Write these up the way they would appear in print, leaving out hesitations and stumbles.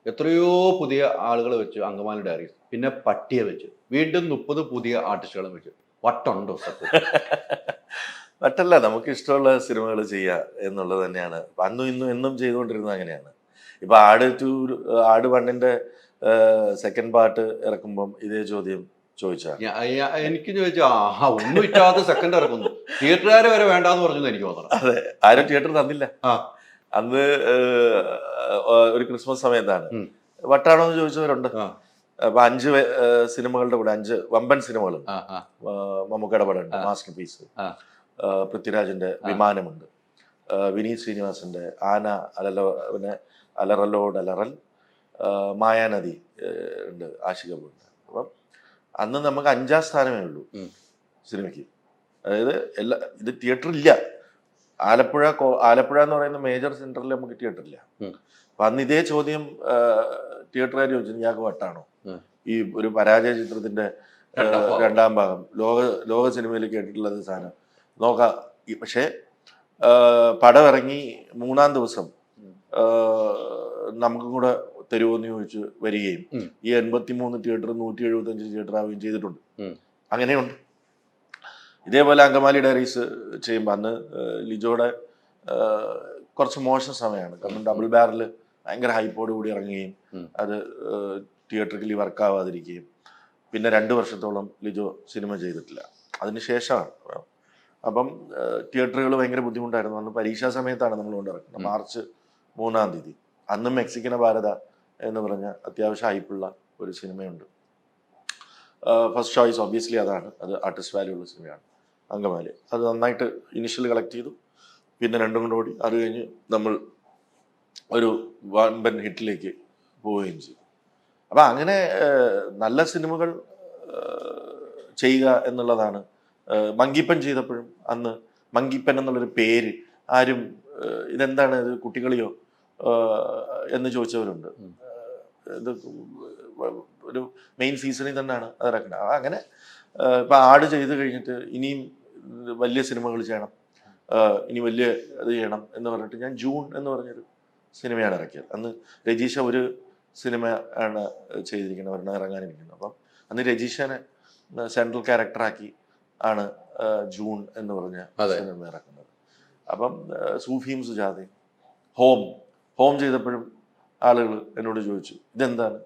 എത്രയോ പുതിയ ആളുകൾ വെച്ചു അങ്കമാലി ഡയറീസ്, പിന്നെ പട്ടിയെ വെച്ചു, വീണ്ടും 30 പുതിയ ആർട്ടിസ്റ്റുകളും വെച്ചു. വട്ടുണ്ടോ സത്യം? മറ്റല്ല, നമുക്ക് ഇഷ്ടമുള്ള സിനിമകൾ ചെയ്യുക എന്നുള്ളത് തന്നെയാണ് അന്നും ഇന്നും എന്നും ചെയ്തുകൊണ്ടിരുന്നത്. അങ്ങനെയാണ്. ഇപ്പൊ ആട് വണ്ണിന്റെ സെക്കൻഡ് പാർട്ട് ഇറക്കുമ്പം ഇതേ ചോദ്യം ചോദിച്ചാ എനിക്ക് ചോദിച്ചാ ഒന്നും ഇല്ലാതെ സെക്കൻഡ് ഇറക്കുന്നു, തിയേറ്ററുകാരെ വരെ വേണ്ടാന്ന് പറഞ്ഞു എനിക്ക് തോന്നണം. അതെ, ആരും തിയേറ്റർ തന്നില്ല. അന്ന് ഒരു ക്രിസ്മസ് സമയത്താണ്. വട്ടാണോ എന്ന് ചോദിച്ചവരുണ്ട്. അപ്പൊ 5 സിനിമകളുടെ കൂടെ 5 വമ്പൻ സിനിമകളുണ്ട്. മമ്മൂക്കയുടെ പടമുണ്ട് മാസ്റ്റർ പീസ്, പൃഥ്വിരാജിന്റെ വിമാനമുണ്ട്, വിനീത് ശ്രീനിവാസന്റെ ആന അലറൽ, മായാനദി ഉണ്ട്, ആഷിക ഉണ്ട്. അപ്പം അന്ന് നമുക്ക് 5ാം സ്ഥാനമേ ഉള്ളൂ സിനിമയ്ക്ക്. അതായത് ഇത് തിയേറ്റർ ഇല്ല. ആലപ്പുഴ എന്ന് പറയുന്ന മേജർ സെന്ററിൽ നമുക്ക് തിയേറ്റർ ഇല്ല. അപ്പൊ അന്ന് ഇതേ ചോദ്യം തിയേറ്ററുകാർ ചോദിച്ചു, ഇയാൾക്ക് വട്ടാണോ ഈ ഒരു പരാജയ ചിത്രത്തിന്റെ 2ാം ഭാഗം ലോക സിനിമയിൽ കേട്ടിട്ടുള്ളത് സാധനം നോക്കാം. പക്ഷേ പടം ഇറങ്ങി 3ാം ദിവസം നമുക്കും കൂടെ തരുമോന്ന് ചോദിച്ച് വരികയും ഈ 83 തിയേറ്റർ 175 തിയേറ്റർ ആവുകയും ചെയ്തിട്ടുണ്ട്. അങ്ങനെയുണ്ട്. ഇതേപോലെ അങ്കമാലി ഡയറീസ് ചെയ്യുമ്പോൾ അന്ന് ലിജോയുടെ കുറച്ച് മോശം സമയമാണ്. കാരണം ഡബിൾ ബാരൽ ഭയങ്കര ഹൈപ്പോട് കൂടി ഇറങ്ങുകയും അത് തിയേറ്ററിക്കലി വർക്കാവാതിരിക്കുകയും പിന്നെ 2 വർഷത്തോളം ലിജോ സിനിമ ചെയ്തിട്ടില്ല. അതിനുശേഷമാണ്. അപ്പം തിയേറ്ററുകൾ ഭയങ്കര ബുദ്ധിമുട്ടായിരുന്നു. അന്ന് പരീക്ഷാ സമയത്താണ് നമ്മൾ കൊണ്ടിറക്കുന്നത്, മാർച്ച് 3-ാം തീയതി. അന്നും മെക്സിക്കന ഭാരത എന്ന് പറഞ്ഞ അത്യാവശ്യം ഹൈപ്പുള്ള ഒരു സിനിമയുണ്ട്. ഫസ്റ്റ് ചോയ്സ് ഒബ്വിയസ്ലി അതാണ്. അത് ആർട്ടിസ്റ്റ് വാല്യൂ ഉള്ള സിനിമയാണ് അങ്കമാലി. അത് നന്നായിട്ട് ഇനിഷ്യൽ കളക്ട് ചെയ്തു. പിന്നെ 2 കൊണ്ട് ഓടി. അത് കഴിഞ്ഞ് നമ്മൾ ഒരു വമ്പൻ ഹിറ്റിലേക്ക് പോവുകയും ചെയ്തു. അപ്പം അങ്ങനെ നല്ല സിനിമകൾ ചെയ്യുക എന്നുള്ളതാണ്. മങ്കിപ്പൻ ചെയ്തപ്പോഴും അന്ന് മങ്കിപ്പൻ എന്നുള്ളൊരു പേര് ആരും ഇതെന്താണ് ഇത് കുട്ടികളിയോ എന്ന് ചോദിച്ചവരുണ്ട്. ഇത് ഒരു മെയിൻ സീസണിൽ തന്നെയാണ് അത് ഇറക്കുന്നത്. അങ്ങനെ ഇപ്പം ആട് ചെയ്ത് കഴിഞ്ഞിട്ട് ഇനിയും വലിയ സിനിമകൾ ചെയ്യണം, ഇനി വലിയ ഇത് ചെയ്യണം എന്ന് പറഞ്ഞിട്ട് ഞാൻ ജൂൺ എന്ന് പറഞ്ഞൊരു സിനിമയാണ് ഇറക്കിയത്. അന്ന് രജീഷ ഒരു സിനിമ ആണ് ചെയ്തിരിക്കുന്നത്, ഒരെണ്ണം ഇറങ്ങാനിരിക്കുന്നത്. അപ്പം അന്ന് രജീഷനെ സെൻട്രൽ ക്യാരക്ടറാക്കി ആണ് ജൂൺ എന്ന് പറഞ്ഞ സിനിമ ഇറക്കുന്നത്. അപ്പം സൂഫിയും സുജാതയും ഹോം ചെയ്തപ്പോഴും ആളുകൾ എന്നോട് ചോദിച്ചു, ഇതെന്താണ്?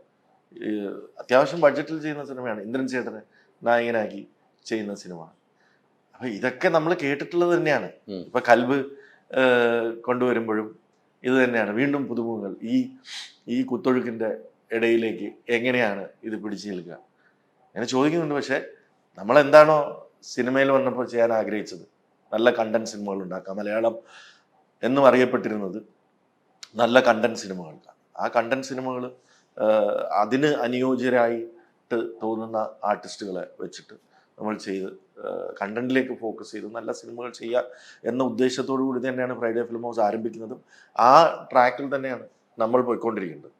അത്യാവശ്യം ബഡ്ജറ്റിൽ ചെയ്യുന്ന സിനിമയാണ്, ഇന്ദ്രൻ ചേട്ടനെ നായകനാക്കി ചെയ്യുന്ന സിനിമ. അപ്പൊ ഇതൊക്കെ നമ്മൾ കേട്ടിട്ടുള്ളത് തന്നെയാണ്. ഇപ്പൊ കൽബ് കൊണ്ടുവരുമ്പോഴും ഇത് തന്നെയാണ്. വീണ്ടും പുതുമുഖങ്ങൾ ഈ കുത്തൊഴുക്കിന്റെ ഇടയിലേക്ക് എങ്ങനെയാണ് ഇത് പിടിച്ചു നിൽക്കുക അങ്ങനെ ചോദിക്കുന്നുണ്ട്. പക്ഷെ നമ്മളെന്താണോ സിനിമയിൽ വന്നപ്പോൾ ചെയ്യാൻ ആഗ്രഹിച്ചത്, നല്ല കണ്ടന്റ് സിനിമകൾ ഉണ്ടാക്കാം. മലയാളം എന്നും അറിയപ്പെട്ടിരുന്നത് നല്ല കണ്ടന്റ് സിനിമകൾക്കാണ്. ആ കണ്ടന്റ് സിനിമകൾ അതിന് അനുയോജ്യരായിട്ട് തോന്നുന്ന ആർട്ടിസ്റ്റുകളെ വെച്ചിട്ട് നമ്മൾ ചെയ്ത് കണ്ടന്റിലേക്ക് ഫോക്കസ് ചെയ്ത് നല്ല സിനിമകൾ ചെയ്യുക എന്ന ഉദ്ദേശത്തോടു കൂടി തന്നെയാണ് ഫ്രൈഡേ ഫിലിം ഹൗസ് ആരംഭിക്കുന്നതും. ആ ട്രാക്കിൽ തന്നെയാണ് നമ്മൾ പോയിക്കൊണ്ടിരിക്കുന്നത്.